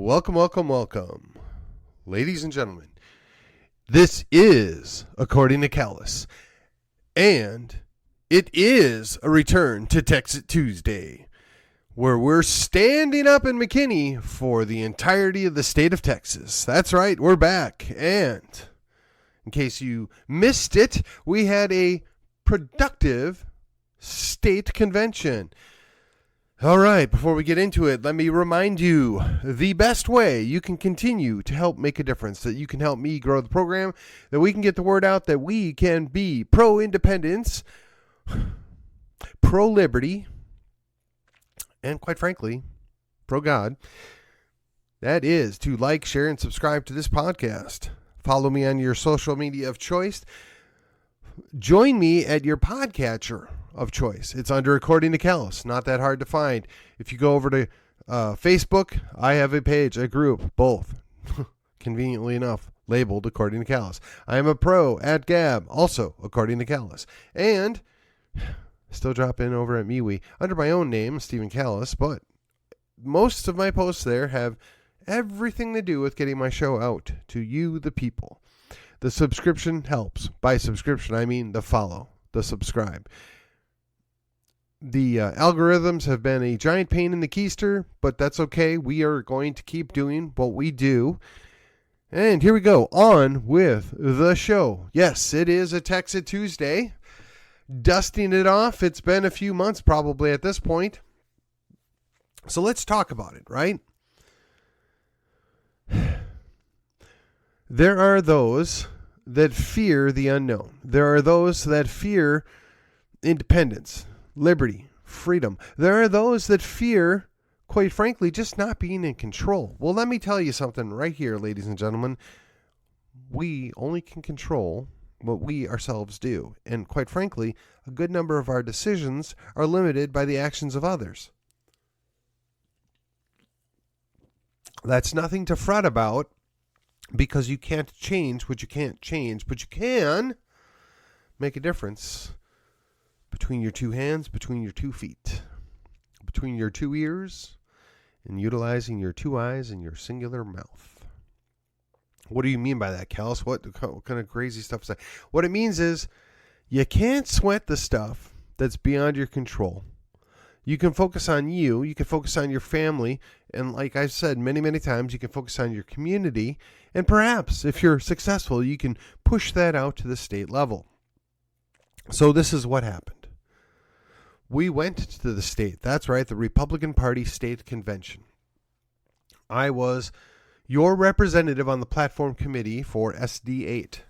Welcome, welcome, welcome. Ladies and gentlemen, this is According to Callus, and it is a return to Texit Tuesday, where we're standing up in McKinney for the entirety of the state of Texas. That's right, we're back, and in case you missed it, we had a productive state convention. All right, before we get into it, let me remind you the best way you can continue to help make a difference, that you can help me grow the program, that we can get the word out, that we can be pro-independence, pro-liberty, and quite frankly, pro-God. That is to like, share, and subscribe to this podcast. Follow me on your social media of choice. Join me at your podcatcher of choice. It's under According to Callus. Not that hard to find. If you go over to Facebook, I have a page, a group, both, conveniently enough, labeled According to Callus. I am a pro at Gab, also According to Callus. And still drop in over at MeWe under my own name, Stephen Callus, but most of my posts there have everything to do with getting my show out to you, the people. The subscription helps. By subscription, I mean the follow, the subscribe. The algorithms have been a giant pain in the keister, but that's okay. We are going to keep doing what we do. And here we go, on with the show. Yes, it is a Texit Tuesday. Dusting it off. It's been a few months probably at this point. So let's talk about it, right? There are those that fear the unknown. There are those that fear independence, liberty, freedom. There are those that fear, quite frankly, just not being in control. Well, let me tell you something right here, ladies and gentlemen. We only can control what we ourselves do. And quite frankly, a good number of our decisions are limited by the actions of others. That's nothing to fret about, because you can't change what you can't change, but you can make a difference between your two hands, between your 2 feet, between your 2 ears, and utilizing your 2 eyes and your singular mouth. What do you mean by that, Callus? What kind of crazy stuff is that? What it means is you can't sweat the stuff that's beyond your control. You can focus on you. You can focus on your family. And like I've said many, many times, you can focus on your community. And perhaps, if you're successful, you can push that out to the state level. So this is what happened. We went to the state. That's right, the Republican Party State Convention. I was your representative on the platform committee for SD8.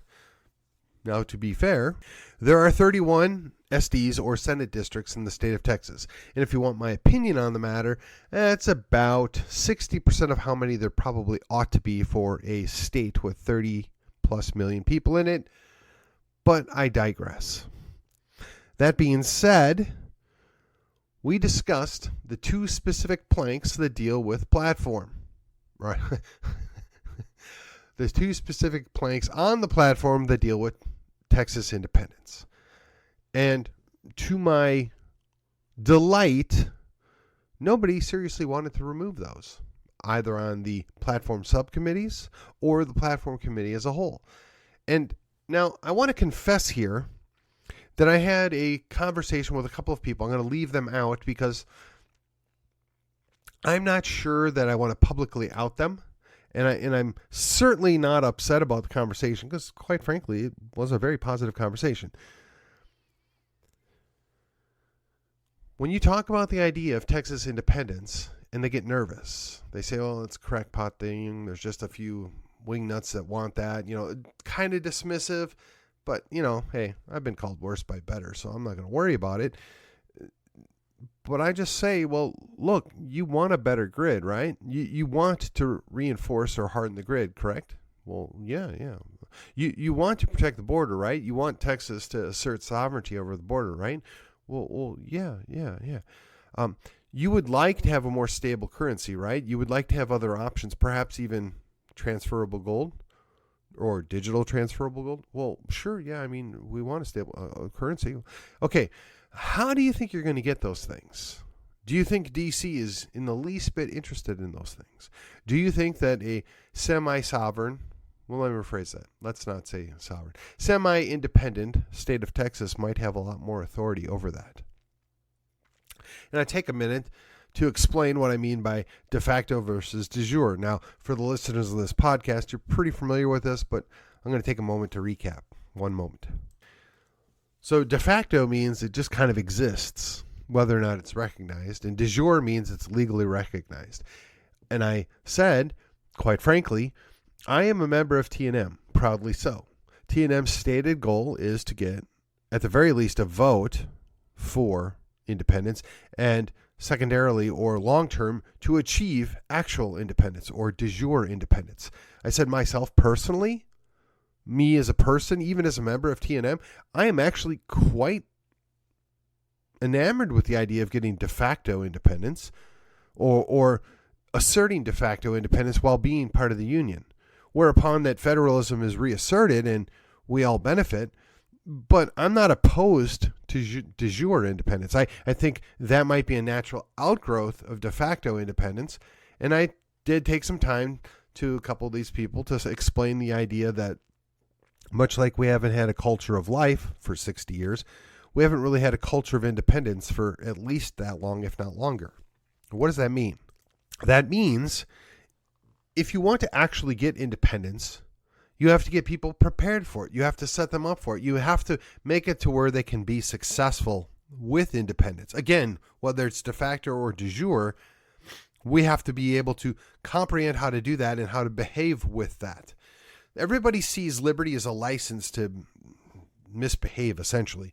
Now, to be fair, there are 31 SDs or Senate districts in the state of Texas. And if you want my opinion on the matter, that's about 60% of how many there probably ought to be for a state with 30 plus million people in it. But I digress. That being said, we discussed the 2 specific planks that deal with platform. Right? There's 2 specific planks on the platform that deal with Texas independence. And to my delight, nobody seriously wanted to remove those, either on the platform subcommittees or the platform committee as a whole. And now I want to confess here that I had a conversation with a couple of people. I'm going to leave them out because I'm not sure that I want to publicly out them. And I'm certainly not upset about the conversation because, quite frankly, it was a very positive conversation. When you talk about the idea of Texas independence and they get nervous, they say, oh, it's a crackpot thing. There's just a few wingnuts that want that, kind of dismissive. But, hey, I've been called worse by better, so I'm not going to worry about it. But I just say, well, look, you want a better grid, right? You want to reinforce or harden the grid, correct? Well, yeah. You want to protect the border, right? You want Texas to assert sovereignty over the border, right? Well, yeah. You would like to have a more stable currency, right? You would like to have other options, perhaps even transferable gold or digital transferable gold. Well, sure, yeah. I mean, we want a stable currency. Okay. How do you think you're going to get those things? Do you think D.C. is in the least bit interested in those things? Do you think that a semi-sovereign, well, let me rephrase that. Let's not say sovereign. Semi-independent state of Texas might have a lot more authority over that. And I take a minute to explain what I mean by de facto versus de jure. Now, for the listeners of this podcast, you're pretty familiar with this, but I'm going to take a moment to recap. One moment. So de facto means it just kind of exists, whether or not it's recognized. And de jure means it's legally recognized. And I said, quite frankly, I am a member of TNM, proudly so. TNM's stated goal is to get, at the very least, a vote for independence, and secondarily or long-term to achieve actual independence or de jure independence. I said myself personally, me as a person, even as a member of TNM, I am actually quite enamored with the idea of getting de facto independence or asserting de facto independence while being part of the Union, whereupon that federalism is reasserted and we all benefit. But I'm not opposed to de jure independence. I think that might be a natural outgrowth of de facto independence. And I did take some time to a couple of these people to explain the idea that much like we haven't had a culture of life for 60 years, we haven't really had a culture of independence for at least that long, if not longer. What does that mean? That means if you want to actually get independence, you have to get people prepared for it. You have to set them up for it. You have to make it to where they can be successful with independence. Again, whether it's de facto or de jure, we have to be able to comprehend how to do that and how to behave with that. Everybody sees liberty as a license to misbehave, essentially.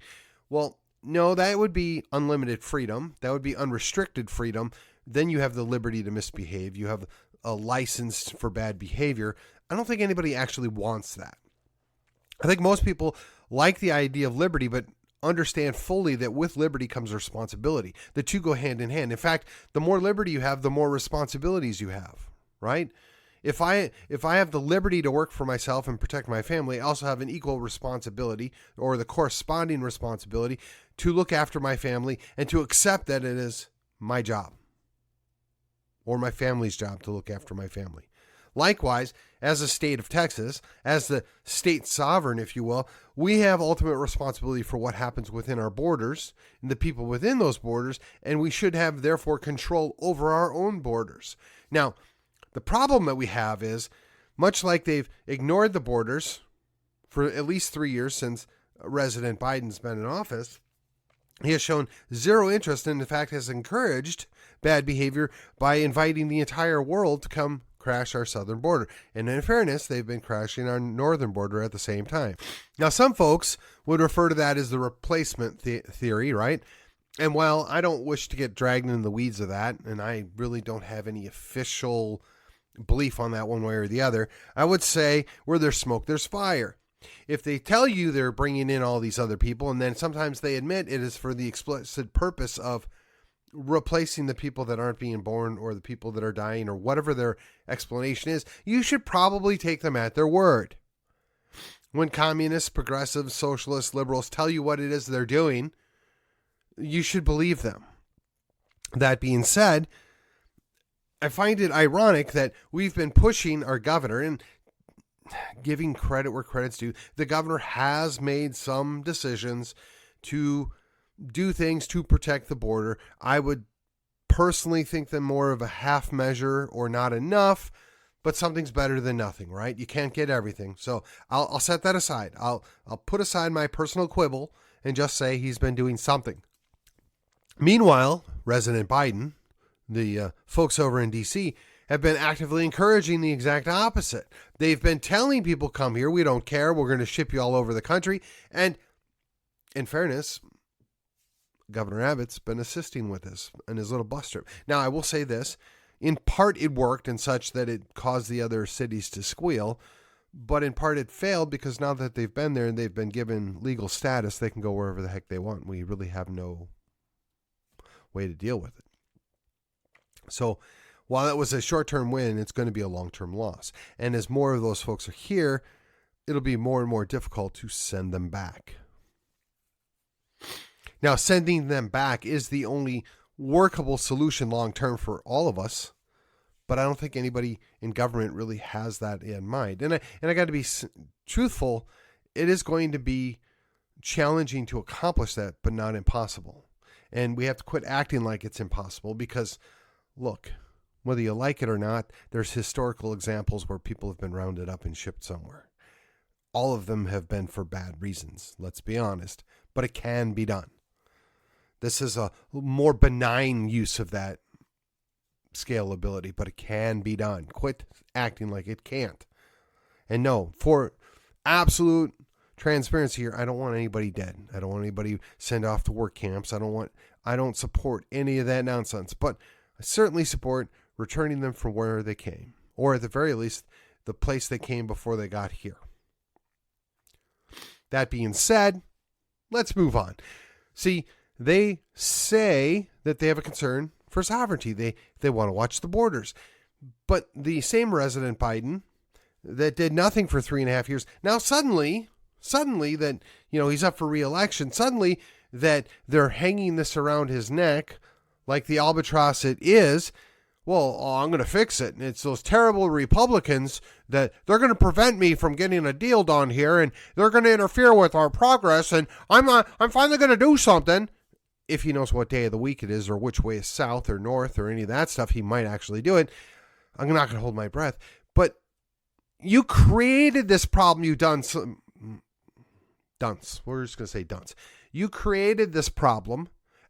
Well, no, that would be unlimited freedom. That would be unrestricted freedom. Then you have the liberty to misbehave. You have a license for bad behavior. I don't think anybody actually wants that. I think most people like the idea of liberty, but understand fully that with liberty comes responsibility. The two go hand in hand. In fact, the more liberty you have, the more responsibilities you have, right? If I have the liberty to work for myself and protect my family, I also have an equal responsibility or the corresponding responsibility to look after my family and to accept that it is my job or my family's job to look after my family. Likewise, as a state of Texas, as the state sovereign, if you will, we have ultimate responsibility for what happens within our borders and the people within those borders, and we should have, therefore, control over our own borders. Now, the problem that we have is, much like they've ignored the borders for at least 3 years since President Biden's been in office, he has shown zero interest and, in fact, has encouraged bad behavior by inviting the entire world to come crash our southern border. And in fairness, they've been crashing our northern border at the same time. Now, some folks would refer to that as the replacement theory, right? And while I don't wish to get dragged into the weeds of that, and I really don't have any official belief on that one way or the other, I would say where there's smoke, there's fire. If they tell you they're bringing in all these other people, and then sometimes they admit it is for the explicit purpose of replacing the people that aren't being born or the people that are dying or whatever their explanation is, you should probably take them at their word. When communists, progressives, socialists, liberals tell you what it is they're doing, you should believe them. That being said, I find it ironic that we've been pushing our governor and giving credit where credit's due. The governor has made some decisions to do things to protect the border. I would personally think them more of a half measure or not enough, but something's better than nothing, right? You can't get everything. So I'll set that aside. I'll put aside my personal quibble and just say he's been doing something. Meanwhile, President Biden, the folks over in D.C., have been actively encouraging the exact opposite. They've been telling people, come here, we don't care, we're going to ship you all over the country. And in fairness, Governor Abbott's been assisting with this in his little bus trip. Now, I will say this. In part, it worked in such that it caused the other cities to squeal. But in part, it failed because now that they've been there and they've been given legal status, they can go wherever the heck they want. We really have no way to deal with it. So while that was a short-term win, it's going to be a long-term loss. And as more of those folks are here, it'll be more and more difficult to send them back. Now, sending them back is the only workable solution long term for all of us. But I don't think anybody in government really has that in mind. And I got to be truthful, it is going to be challenging to accomplish that, but not impossible. And we have to quit acting like it's impossible because, look, whether you like it or not, there's historical examples where people have been rounded up and shipped somewhere. All of them have been for bad reasons, let's be honest, but it can be done. This is a more benign use of that scalability, but it can be done. Quit acting like it can't. And no, for absolute transparency here, I don't want anybody dead. I don't want anybody sent off to work camps. I don't support any of that nonsense, but I certainly support returning them from where they came, or at the very least, the place they came before they got here. That being said, let's move on. See, they say that they have a concern for sovereignty. They want to watch the borders. But the same President Biden that did nothing for 3.5 years, now suddenly that, he's up for re-election, suddenly that they're hanging this around his neck like the albatross it is. Well, I'm going to fix it. And it's those terrible Republicans that they're going to prevent me from getting a deal done here, and they're going to interfere with our progress, and I'm finally going to do something. If he knows what day of the week it is or which way is south or north or any of that stuff, he might actually do it. I'm not going to hold my breath. But you created this problem. You've done some dunce. We're just going to say dunce. You created this problem,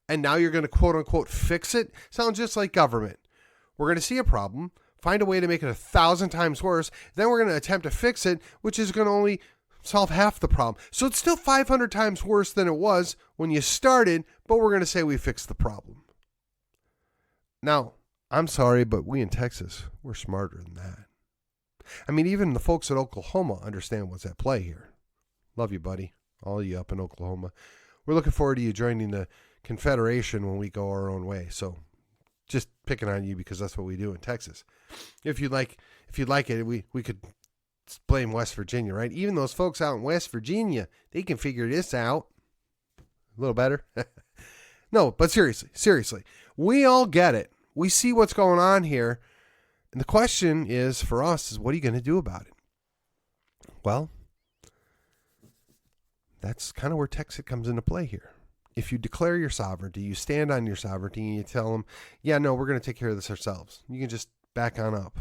and now you're going to quote unquote fix it. Sounds just like government. We're going to see a problem, find a way to make it 1,000 times worse. Then we're going to attempt to fix it, which is going to only solve half the problem. So it's still 500 times worse than it was when you started, but we're going to say we fixed the problem. Now, I'm sorry, but we in Texas, we're smarter than that. I mean, even the folks at Oklahoma understand what's at play here. Love you, buddy. All of you up in Oklahoma. We're looking forward to you joining the Confederation when we go our own way. So just picking on you because that's what we do in Texas. If you'd like it, we could blame West Virginia, right? Even those folks out in West Virginia, they can figure this out. A little better. No, but seriously, we all get it. We see what's going on here. And the question is for us is, what are you going to do about it? Well, that's kind of where Texit comes into play here. If you declare your sovereignty, you stand on your sovereignty, and you tell them, yeah, no, we're going to take care of this ourselves. You can just back on up.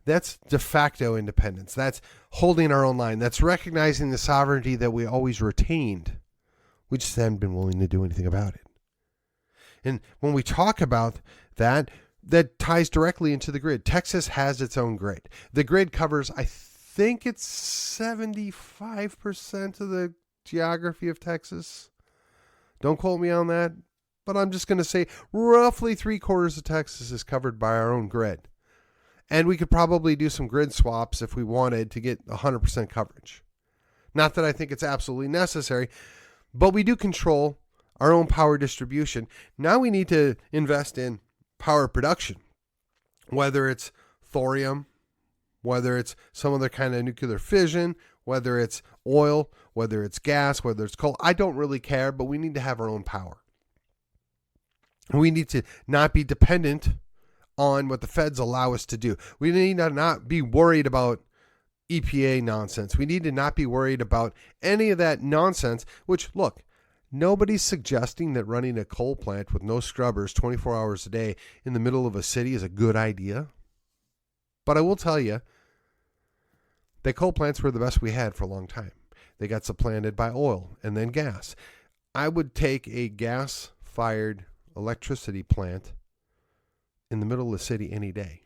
That's de facto independence. That's holding our own line. That's recognizing the sovereignty that we always retained. We just haven't been willing to do anything about it. And when we talk about that, that ties directly into the grid. Texas has its own grid. The grid covers, I think it's 75% of the geography of Texas. Don't quote me on that, but I'm just going to say roughly 3/4 of Texas is covered by our own grid. And we could probably do some grid swaps if we wanted to get 100% coverage. Not that I think it's absolutely necessary, but we do control our own power distribution. Now we need to invest in power production, whether it's thorium, whether it's some other kind of nuclear fission, whether it's oil, whether it's gas, whether it's coal. I don't really care, but we need to have our own power. We need to not be dependent on what the feds allow us to do. We need to not be worried about EPA nonsense. We need to not be worried about any of that nonsense, which, look, nobody's suggesting that running a coal plant with no scrubbers 24 hours a day in the middle of a city is a good idea. But I will tell you that coal plants were the best we had for a long time. They got supplanted by oil and then gas. I would take a gas-fired electricity plant in the middle of the city any day.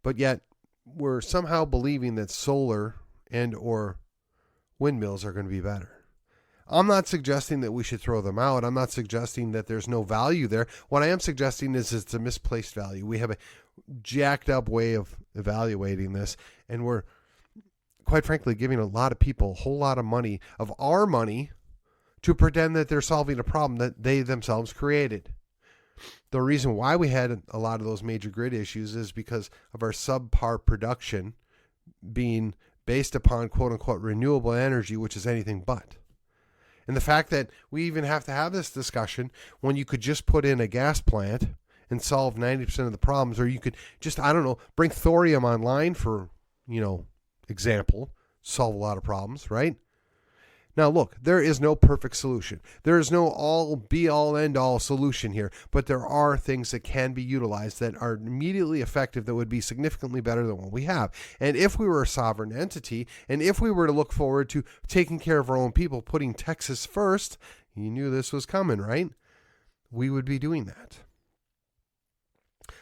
But yet, we're somehow believing that solar and or windmills are going to be better. I'm not suggesting that we should throw them out. I'm not suggesting that there's no value there. What I am suggesting is it's a misplaced value. We have a jacked up way of evaluating this, and we're, quite frankly, giving a lot of people a whole lot of money, of our money, to pretend that they're solving a problem that they themselves created. The reason why we had a lot of those major grid issues is because of our subpar production being based upon quote-unquote renewable energy, which is anything but. And the fact that we even have to have this discussion when you could just put in a gas plant and solve 90% of the problems, or you could just, I don't know, bring thorium online for, example, solve a lot of problems, right? Now, look, there is no perfect solution. There is no all be all end all solution here, but there are things that can be utilized that are immediately effective that would be significantly better than what we have. And if we were a sovereign entity, and if we were to look forward to taking care of our own people, putting Texas first, you knew this was coming, right? We would be doing that.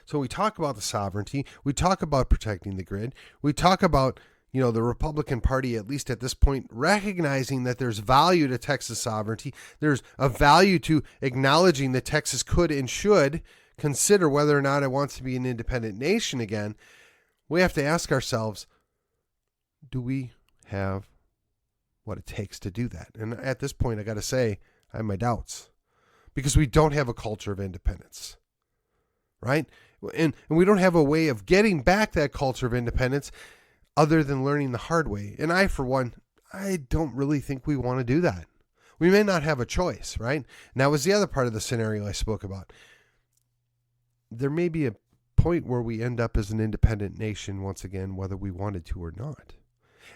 So we talk about the sovereignty, we talk about protecting the grid, we talk about the Republican Party, at least at this point, recognizing that there's value to Texas sovereignty. There's a value to acknowledging that Texas could and should consider whether or not it wants to be an independent nation again. We have to ask ourselves, do we have what it takes to do that? And at this point, I got to say, I have my doubts, because we don't have a culture of independence, right? And we don't have a way of getting back that culture of independence other than learning the hard way. And I, for one, I don't really think we want to do that. We may not have a choice, right? And that was the other part of the scenario I spoke about. There may be a point where we end up as an independent nation once again, whether we wanted to or not.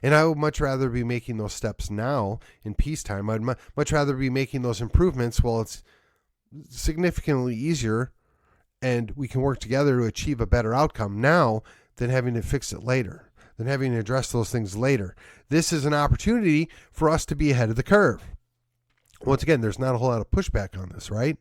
And I would much rather be making those steps now in peacetime. I'd much rather be making those improvements while it's significantly easier and we can work together to achieve a better outcome now than having to fix it later, than having to address those things later. This is an opportunity for us to be ahead of the curve. Once again, there's not a whole lot of pushback on this, right?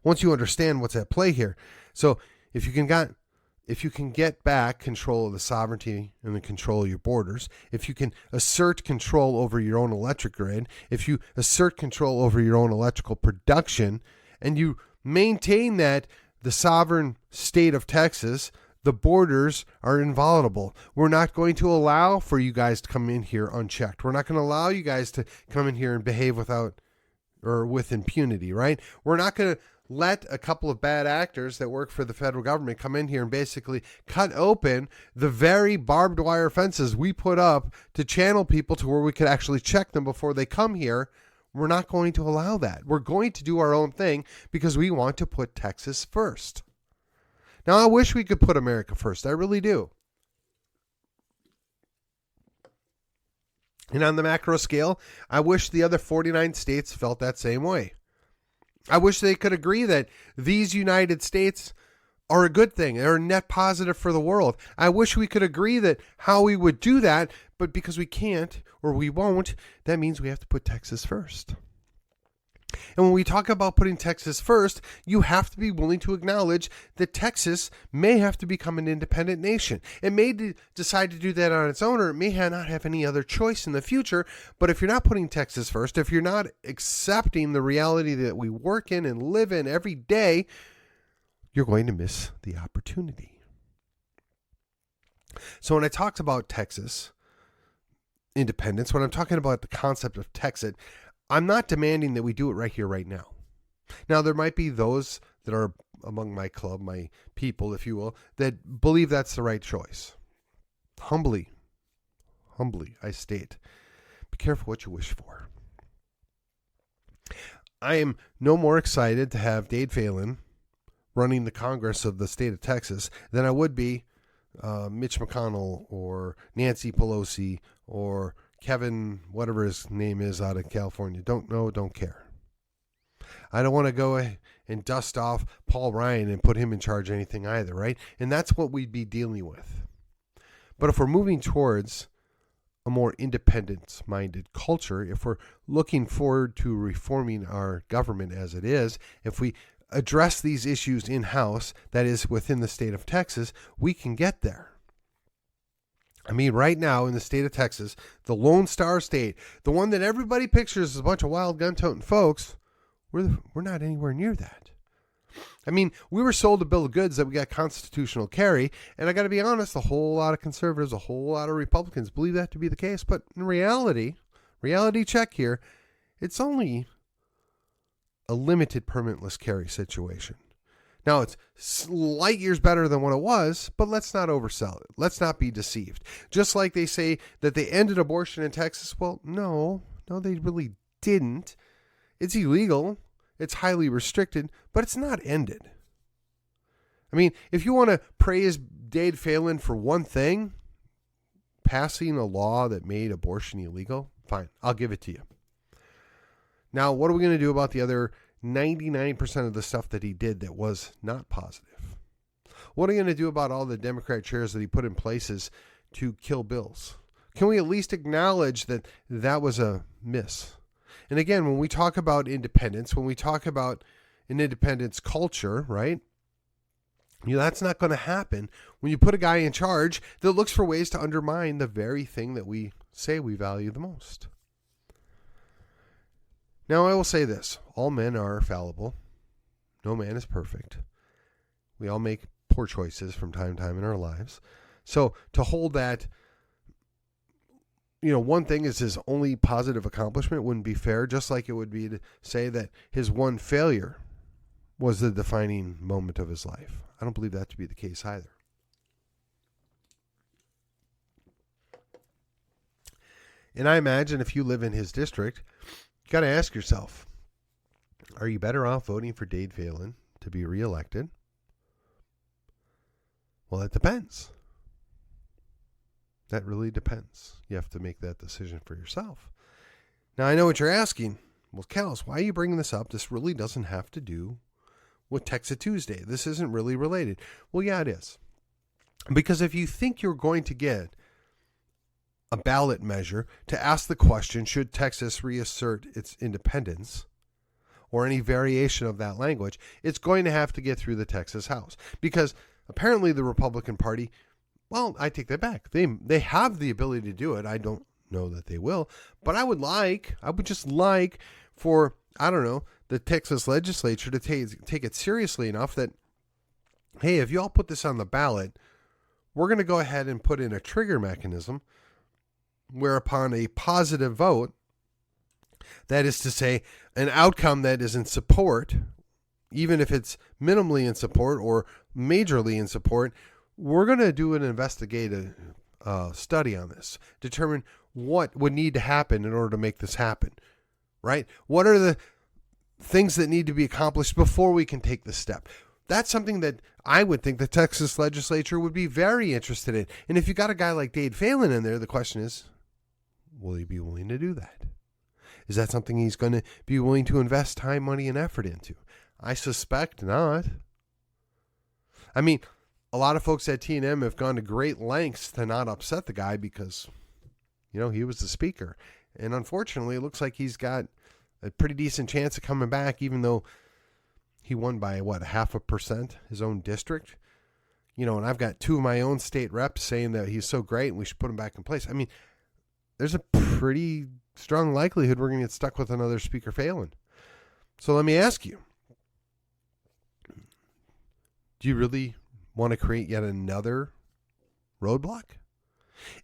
Once you understand what's at play here. So if you can get back control of the sovereignty and the control of your borders, if you can assert control over your own electric grid, if you assert control over your own electrical production, and you maintain that the sovereign state of Texas, the borders are inviolable. We're not going to allow for you guys to come in here unchecked. We're not going to allow you guys to come in here and behave with impunity, right? We're not going to let a couple of bad actors that work for the federal government come in here and basically cut open the very barbed wire fences we put up to channel people to where we could actually check them before they come here. We're not going to allow that. We're going to do our own thing because we want to put Texas first. Now, I wish we could put America first. I really do. And on the macro scale, I wish the other 49 states felt that same way. I wish they could agree that these United States are a good thing. They're a net positive for the world. I wish we could agree that how we would do that, but because we can't or we won't, that means we have to put Texas first. And when we talk about putting Texas first, you have to be willing to acknowledge that Texas may have to become an independent nation. It may decide to do that on its own, or it may not have any other choice in the future. But if you're not putting Texas first, if you're not accepting the reality that we work in and live in every day, you're going to miss the opportunity. So when I talked about Texas independence, when I'm talking about the concept of Texit, I'm not demanding that we do it right here, right now. Now, there might be those that are among my club, my people, if you will, that believe that's the right choice. Humbly, I state, be careful what you wish for. I am no more excited to have Dade Phelan running the Congress of the state of Texas than I would be Mitch McConnell or Nancy Pelosi or Kevin, whatever his name is, out of California. Don't know, don't care. I don't want to go and dust off Paul Ryan and put him in charge of anything either, right? And that's what we'd be dealing with. But if we're moving towards a more independent-minded culture, if we're looking forward to reforming our government as it is, if we address these issues in-house, that is within the state of Texas, we can get there. I mean, right now in the state of Texas, the Lone Star State, the one that everybody pictures as a bunch of wild gun-toting folks, we're not anywhere near that. I mean, we were sold a bill of goods that we got constitutional carry, and I got to be honest, a whole lot of conservatives, a whole lot of Republicans believe that to be the case. But in reality check here, it's only a limited permitless carry situation. Now, it's light years better than what it was, but let's not oversell it. Let's not be deceived. Just like they say that they ended abortion in Texas. Well, no, they really didn't. It's illegal. It's highly restricted, but it's not ended. I mean, if you want to praise Dade Phelan for one thing, passing a law that made abortion illegal, fine, I'll give it to you. Now, what are we going to do about the other 99% of the stuff that he did that was not positive? What are you going to do about all the Democrat chairs that he put in places to kill bills? Can we at least acknowledge that that was a miss? And again, when we talk about independence, when we talk about an independence culture, right? That's not going to happen when you put a guy in charge that looks for ways to undermine the very thing that we say we value the most. Now, I will say this. All men are fallible. No man is perfect. We all make poor choices from time to time in our lives. So to hold that, one thing is his only positive accomplishment wouldn't be fair, just like it would be to say that his one failure was the defining moment of his life. I don't believe that to be the case either. And I imagine if you live in his district, you got to ask yourself, are you better off voting for Dade Phelan to be reelected? Well, it depends. That really depends. You have to make that decision for yourself. Now, I know what you're asking. Well, Callis, why are you bringing this up? This really doesn't have to do with Texit Tuesday. This isn't really related. Well, yeah, it is. Because if you think you're going to get a ballot measure to ask the question, should Texas reassert its independence, or any variation of that language, it's going to have to get through the Texas House. Because apparently the Republican Party, well, I take that back. They have the ability to do it. I don't know that they will. But I would just like for, the Texas legislature to take it seriously enough that, hey, if you all put this on the ballot, we're going to go ahead and put in a trigger mechanism whereupon a positive vote, that is to say, an outcome that is in support, even if it's minimally in support or majorly in support, we're going to do an investigative study on this, determine what would need to happen in order to make this happen, right? What are the things that need to be accomplished before we can take this step? That's something that I would think the Texas legislature would be very interested in. And if you got a guy like Dade Phelan in there, the question is, will he be willing to do that? Is that something he's going to be willing to invest time, money, and effort into? I suspect not. I mean, a lot of folks at T&M have gone to great lengths to not upset the guy because, he was the speaker. And unfortunately, it looks like he's got a pretty decent chance of coming back, even though he won by, 0.5%, his own district. And I've got two of my own state reps saying that he's so great and we should put him back in place. I mean, there's a pretty strong likelihood we're going to get stuck with another Speaker Phelan. So let me ask you, do you really want to create yet another roadblock?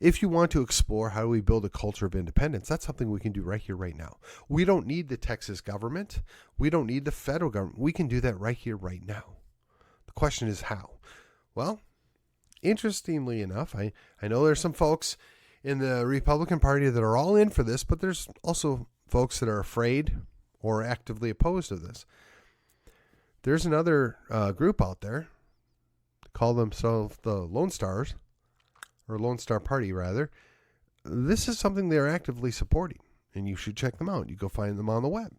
If you want to explore how do we build a culture of independence, that's something we can do right here, right now. We don't need the Texas government. We don't need the federal government. We can do that right here, right now. The question is how? Well, interestingly enough, I know there's some folks in the Republican Party that are all in for this, but there's also folks that are afraid or actively opposed to this. There's another group out there, call themselves the Lone Stars, or Lone Star Party, rather. This is something they're actively supporting, and you should check them out. You go find them on the web.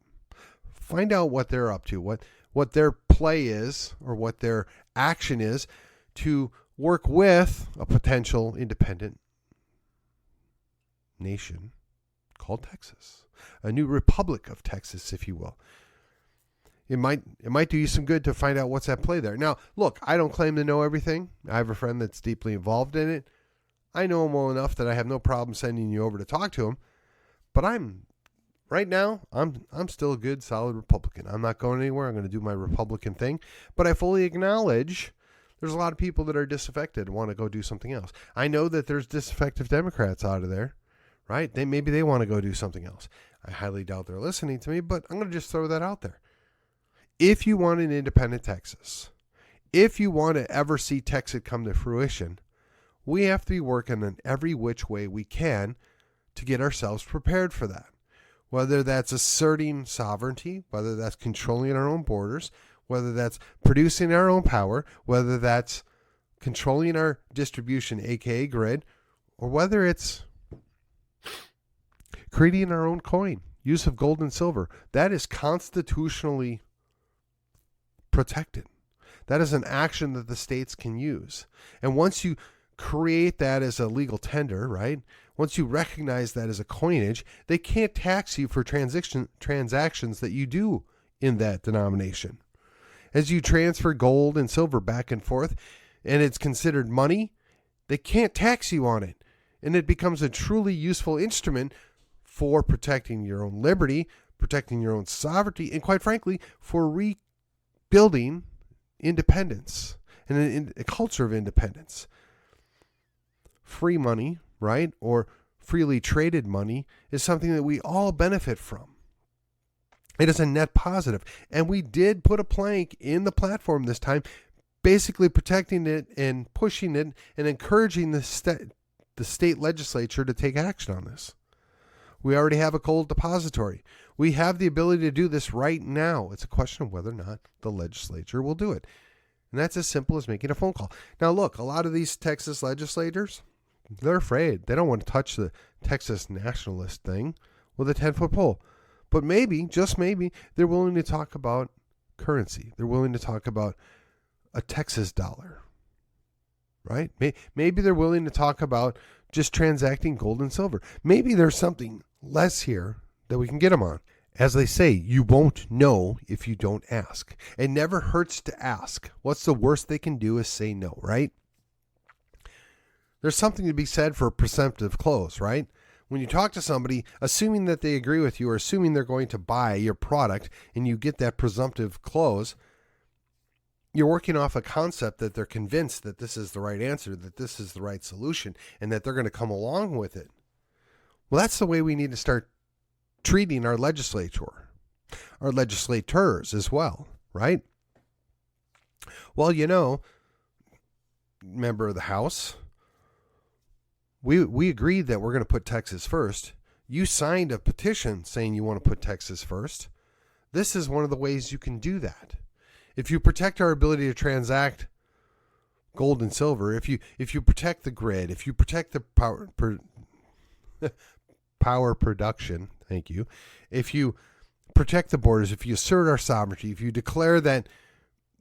Find out what they're up to, what their play is, or what their action is to work with a potential independent nation called Texas, a new Republic of Texas, if you will. It might do you some good to find out what's at play there. Now, look, I don't claim to know everything. I have a friend that's deeply involved in it. I know him well enough that I have no problem sending you over to talk to him. But right now, I'm still a good, solid Republican. I'm not going anywhere. I'm going to do my Republican thing. But I fully acknowledge there's a lot of people that are disaffected and want to go do something else. I know that there's disaffected Democrats out of there, right? Maybe they want to go do something else. I highly doubt they're listening to me, but I'm going to just throw that out there. If you want an independent Texas, if you want to ever see Texas come to fruition, we have to be working in every which way we can to get ourselves prepared for that. whether that's asserting sovereignty, whether that's controlling our own borders, whether that's producing our own power, whether that's controlling our distribution, aka grid, or whether it's creating our own coin, use of gold and silver. That is constitutionally protected. That is an action that the states can use. And once you create that as a legal tender, right? Once you recognize that as a coinage, they can't tax you for transactions that you do in that denomination. As you transfer gold and silver back and forth, and it's considered money, they can't tax you on it. And it becomes a truly useful instrument for protecting your own liberty, protecting your own sovereignty, and quite frankly, for rebuilding independence and a culture of independence. Free money, right, or freely traded money is something that we all benefit from. It is a net positive. And we did put a plank in the platform this time, basically protecting it and pushing it and encouraging the state legislature to take action on this. We already have a gold depository. We have the ability to do this right now. It's a question of whether or not the legislature will do it. And that's as simple as making a phone call. Now, look, a lot of these Texas legislators, they're afraid. They don't want to touch the Texas nationalist thing with a 10-foot pole. But maybe, just maybe, they're willing to talk about currency. They're willing to talk about a Texas dollar, right? Maybe they're willing to talk about just transacting gold and silver. Maybe there's something less here that we can get them on. As they say, you won't know if you don't ask. It never hurts to ask. What's the worst they can do is say no, right? There's something to be said for presumptive close, right? When you talk to somebody, assuming that they agree with you or assuming they're going to buy your product and you get that presumptive close, you're working off a concept that they're convinced that this is the right answer, that this is the right solution, and that they're going to come along with it. Well, that's the way we need to start treating our legislators as well, right? Well, member of the House, we agreed that we're going to put Texas first. You signed a petition saying you want to put Texas first. This is one of the ways you can do that. If you protect our ability to transact gold and silver, if you protect the grid, if you protect the power production, thank you. If you protect the borders, if you assert our sovereignty, if you declare that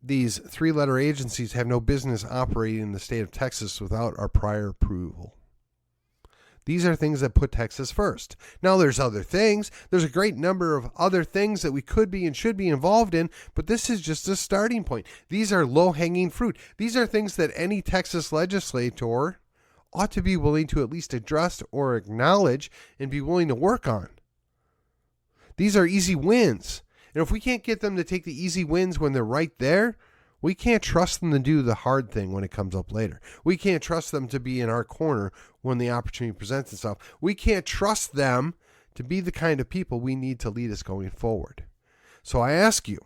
these three-letter agencies have no business operating in the state of Texas without our prior approval. These are things that put Texas first. Now, there's other things. There's a great number of other things that we could be and should be involved in, but this is just a starting point. These are low-hanging fruit. These are things that any Texas legislator ought to be willing to at least address or acknowledge and be willing to work on. These are easy wins. And if we can't get them to take the easy wins when they're right there, we can't trust them to do the hard thing when it comes up later. We can't trust them to be in our corner when the opportunity presents itself. We can't trust them to be the kind of people we need to lead us going forward. So I ask you,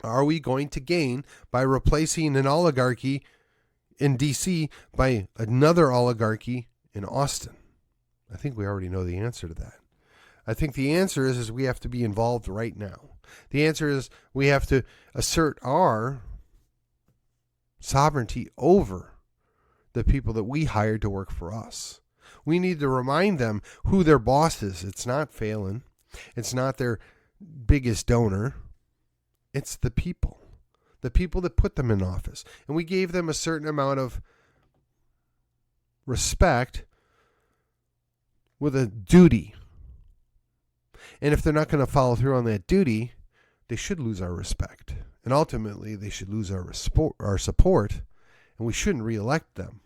are we going to gain by replacing an oligarchy in D.C. by another oligarchy in Austin? I think we already know the answer to that. I think the answer is we have to be involved right now. The answer is we have to assert our sovereignty over the people that we hired to work for us. We need to remind them who their boss is. It's not Phelan. It's not their biggest donor. It's the people that put them in office. And we gave them a certain amount of respect with a duty. And if they're not going to follow through on that duty, they should lose our respect. And ultimately, they should lose our support, and we shouldn't reelect them.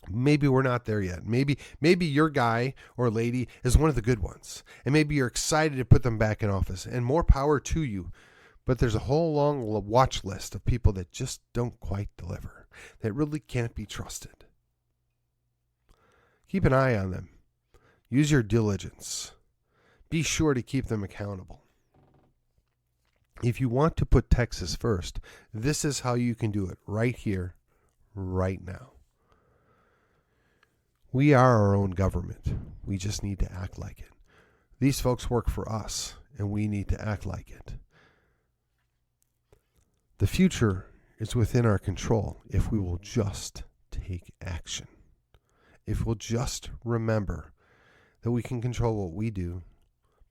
Maybe we're not there yet. Maybe your guy or lady is one of the good ones. And maybe you're excited to put them back in office. And more power to you. But there's a whole long watch list of people that just don't quite deliver. That really can't be trusted. Keep an eye on them. Use your diligence. Be sure to keep them accountable. If you want to put Texas first, this is how you can do it right here, right now. We are our own government. We just need to act like it. These folks work for us, and we need to act like it. The future is within our control if we will just take action. If we'll just remember that we can control what we do,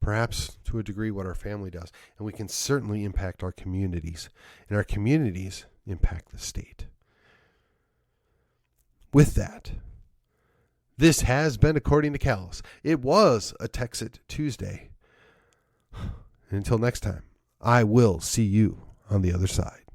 perhaps to a degree what our family does, and we can certainly impact our communities, and our communities impact the state. With that, this has been According to Callus. It was a Texit Tuesday. And until next time, I will see you on the other side.